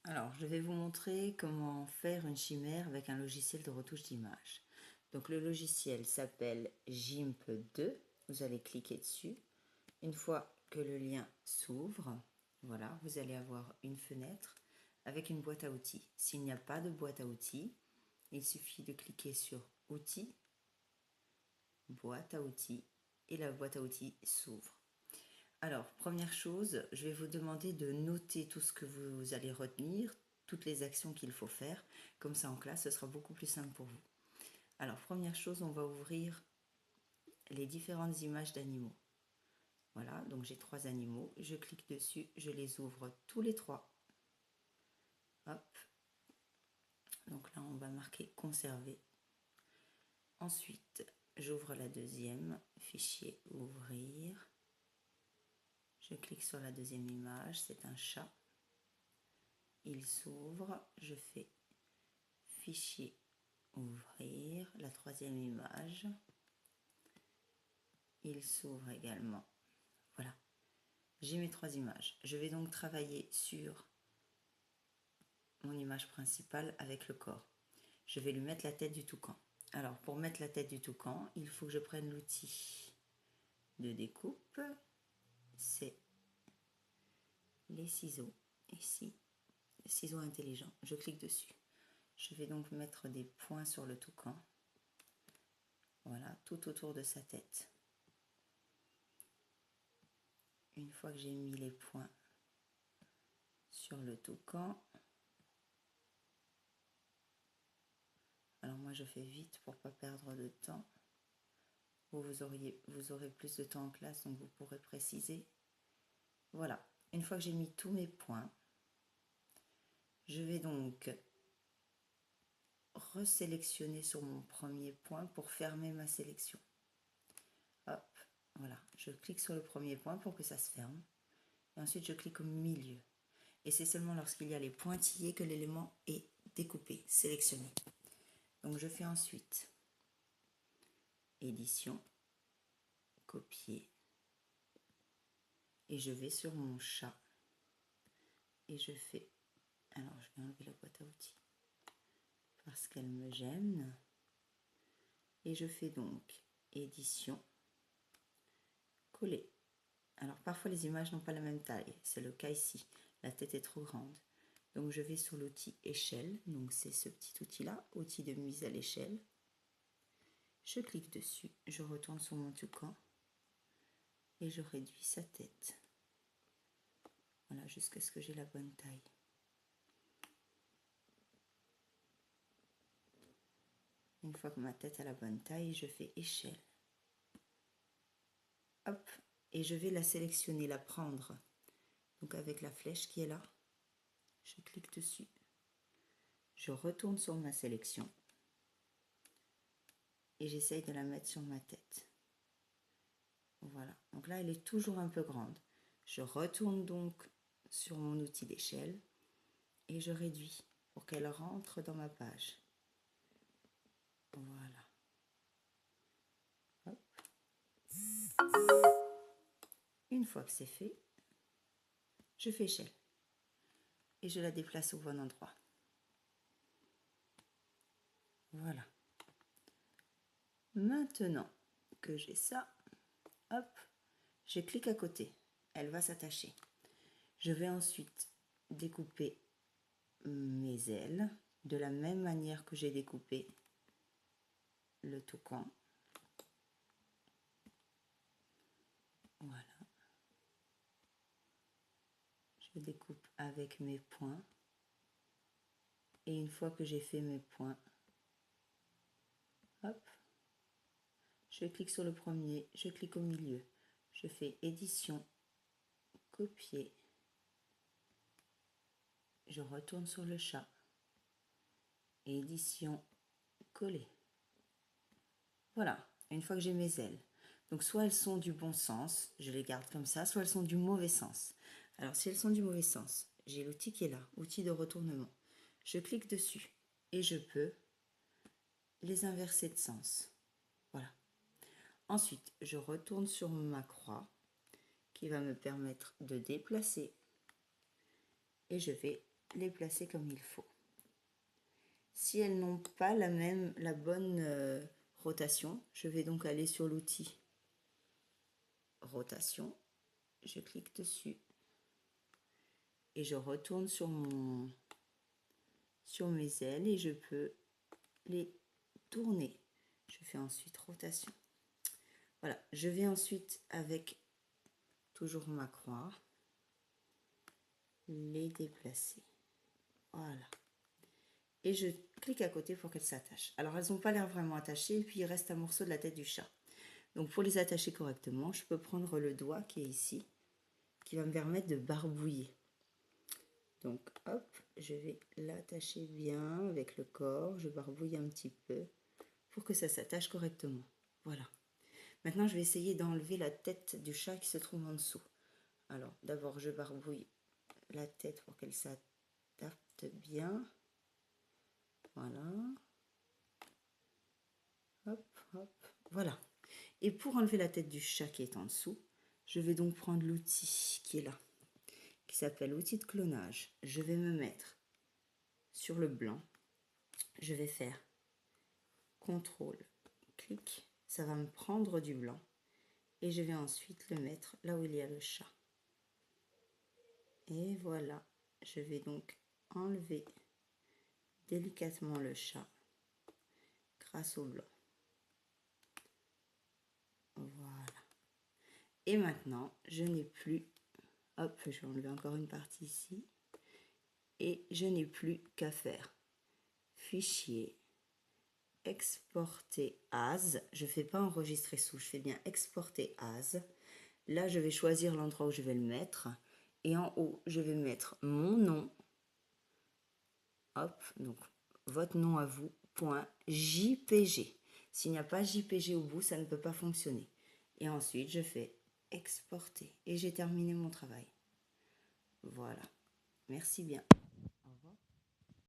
Alors, je vais vous montrer comment faire une chimère avec un logiciel de retouche d'image. Donc, le logiciel s'appelle GIMP 2. Vous allez cliquer dessus. Une fois que le lien s'ouvre, voilà, vous allez avoir une fenêtre avec une boîte à outils. S'il n'y a pas de boîte à outils, il suffit de cliquer sur Outils, Boîte à outils, et la boîte à outils s'ouvre. Alors, première chose, je vais vous demander de noter tout ce que vous allez retenir, toutes les actions qu'il faut faire. Comme ça, en classe, ce sera beaucoup plus simple pour vous. Alors, première chose, on va ouvrir les différentes images d'animaux. Voilà, donc j'ai 3 animaux. Je clique dessus, je les ouvre tous les 3. Hop. Donc là, on va marquer conserver. Ensuite, j'ouvre la deuxième, fichier ouvrir. Je clique sur la deuxième image, c'est un chat. Il s'ouvre, je fais fichier ouvrir, la troisième image. Il s'ouvre également. Voilà, j'ai mes 3 images. Je vais donc travailler sur mon image principale avec le corps. Je vais lui mettre la tête du toucan. Alors, pour mettre la tête du toucan, il faut que je prenne l'outil de découpe. C'est les ciseaux. Ici, ciseaux intelligents. Je clique dessus. Je vais donc mettre des points sur le toucan. Voilà, tout autour de sa tête. Une fois que j'ai mis les points sur le toucan, alors moi je fais vite pour ne pas perdre de temps. Vous aurez plus de temps en classe, donc vous pourrez préciser. Voilà, une fois que j'ai mis tous mes points, je vais donc resélectionner sur mon premier point pour fermer ma sélection. Hop, voilà, je clique sur le premier point pour que ça se ferme. Et ensuite je clique au milieu. Et c'est seulement lorsqu'il y a les pointillés que l'élément est découpé, sélectionné. Donc je fais ensuite édition, copier, et je vais sur mon chat et je fais, alors je vais enlever la boîte à outils parce qu'elle me gêne, et je fais donc édition, coller. Alors parfois les images n'ont pas la même taille, c'est le cas ici, la tête est trop grande. Donc je vais sur l'outil échelle, donc c'est ce petit outil là, outil de mise à l'échelle. Je clique dessus, je retourne sur mon toucan et je réduis sa tête. Voilà, jusqu'à ce que j'ai la bonne taille. Une fois que ma tête a la bonne taille, je fais échelle. Hop, et je vais la sélectionner, la prendre. Donc avec la flèche qui est là, je clique dessus. Je retourne sur ma sélection et j'essaye de la mettre sur ma tête. Voilà, donc là elle est toujours un peu grande. Je retourne donc sur mon outil d'échelle et je réduis pour qu'elle rentre dans ma page. Voilà. Hop. Une fois que c'est fait, je fais échelle et je la déplace au bon endroit. Voilà. Maintenant que j'ai ça, hop, je clique à côté. Elle va s'attacher. Je vais ensuite découper mes ailes de la même manière que j'ai découpé le toucan. Voilà. Je découpe avec mes points. Et une fois que j'ai fait mes points, hop, je clique sur le premier, je clique au milieu. Je fais édition, copier. Je retourne sur le chat. Édition, coller. Voilà, une fois que j'ai mes ailes. Donc soit elles sont du bon sens, je les garde comme ça, soit elles sont du mauvais sens. Alors si elles sont du mauvais sens, j'ai l'outil qui est là, outil de retournement. Je clique dessus et je peux les inverser de sens. Voilà. Ensuite, je retourne sur ma croix qui va me permettre de déplacer et je vais les placer comme il faut. Si elles n'ont pas la bonne rotation, je vais donc aller sur l'outil rotation, je clique dessus et je retourne sur mes ailes et je peux les tourner. Je fais ensuite rotation. Voilà, je vais ensuite avec toujours ma croix les déplacer. Voilà. Et je clique à côté pour qu'elles s'attachent. Alors elles n'ont pas l'air vraiment attachées et puis il reste un morceau de la tête du chat. Donc pour les attacher correctement, je peux prendre le doigt qui est ici, qui va me permettre de barbouiller. Donc hop, je vais l'attacher bien avec le corps, je barbouille un petit peu pour que ça s'attache correctement. Voilà. Maintenant je vais essayer d'enlever la tête du chat qui se trouve en dessous. Alors d'abord je barbouille la tête pour qu'elle s'adapte bien. Voilà. Hop, hop, voilà. Et pour enlever la tête du chat qui est en dessous, je vais donc prendre l'outil qui est là, qui s'appelle outil de clonage. Je vais me mettre sur le blanc. Je vais faire CTRL, clic. Ça va me prendre du blanc. Et je vais ensuite le mettre là où il y a le chat. Et voilà. Je vais donc enlever délicatement le chat grâce au blanc. Voilà. Et maintenant, je n'ai plus... Hop, je vais enlever encore une partie ici. Et je n'ai plus qu'à faire fichier, exporter as. Je ne fais pas enregistrer sous, je fais bien exporter as. Là, je vais choisir l'endroit où je vais le mettre. Et en haut, je vais mettre mon nom. Hop, donc votre nom à vous, .jpg. S'il n'y a pas JPG au bout, ça ne peut pas fonctionner. Et ensuite, je fais exporter. Et j'ai terminé mon travail. Voilà. Merci bien.